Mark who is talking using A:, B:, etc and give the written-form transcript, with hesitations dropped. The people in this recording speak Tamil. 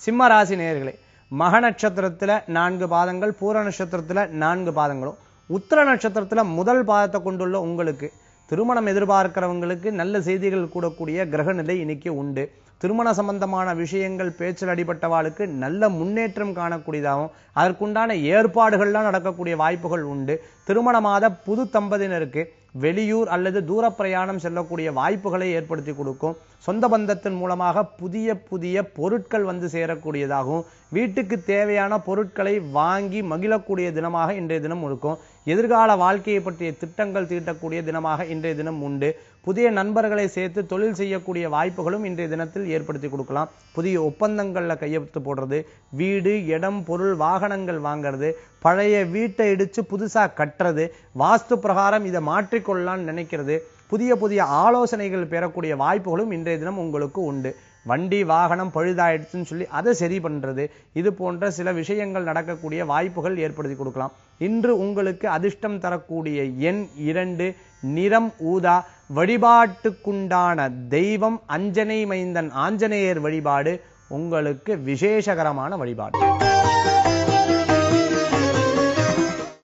A: சிம்ம ராசி நேயர்களே, மக நட்சத்திரத்துல 4 பாதங்கள், பூர நட்சத்திரத்துல 4 பாதங்களும், உத்திர நட்சத்திரத்துல முதல் பாதத்தை கொண்டுள்ள உங்களுக்கு திருமணம் எதிர்பார்க்கிறவங்களுக்கு நல்ல செய்திகள் கூடக்கூடிய கிரகநிலை இன்னைக்கு உண்டு. திருமண சம்பந்தமான விஷயங்கள் பேச்சில் அடிபட்டவாளுக்கு நல்ல முன்னேற்றம் காணக்கூடியதாகவும் அதற்குண்டான ஏற்பாடுகள்லாம் நடக்கக்கூடிய வாய்ப்புகள் உண்டு. திருமணமாத புது தம்பதியினருக்கு வெளியூர் அல்லது தூர பிரயாணம் செல்லக்கூடிய வாய்ப்புகளை ஏற்படுத்தி கொடுக்கும். சொந்த பந்தத்தின் மூலமாக புதிய புதிய பொருட்கள் வந்து சேரக்கூடியதாகவும் வீட்டுக்கு தேவையான பொருட்களை வாங்கி மகிழக்கூடிய தினமாக இன்றைய தினம் இருக்கும். எதிர்கால வாழ்க்கையை பற்றிய திட்டங்கள் தீட்டக்கூடிய தினமாக இன்றைய தினம் உண்டு. புதிய நண்பர்களை சேர்த்து தொழில் செய்யக்கூடிய வாய்ப்புகளும் இன்றைய தினத்தில் ஏற்படுத்தி கொடுக்கலாம். புதிய ஒப்பந்தங்கள்ல கையெழுத்து போடுறது, வீடு, இடம், பொருள், வாகனங்கள் வாங்கிறது, பழைய வீட்டை இடிச்சு புதுசா கட்டுறது, வாஸ்து பிரகாரம் இதை மாற்றிக்கொள்ளலாம்னு நினைக்கிறது, புதிய புதிய ஆலோசனைகள் பெறக்கூடிய வாய்ப்புகளும் இன்றைய தினம் உங்களுக்கு உண்டு. வண்டி வாகனம் பழுதாயிடுச்சுன்னு சொல்லி அதை சரி பண்றது, இது போன்ற சில விஷயங்கள் நடக்கக்கூடிய வாய்ப்புகள் ஏற்படுத்தி கொடுக்கலாம். இன்று உங்களுக்கு அதிர்ஷ்டம் தரக்கூடிய எண் 2, நிறம் ஊதா. வழிபாட்டுக்குண்டான தெய்வம் அஞ்சனை மைந்தன் ஆஞ்சநேயர் வழிபாடு உங்களுக்கு விசேஷகரமான வழிபாடு.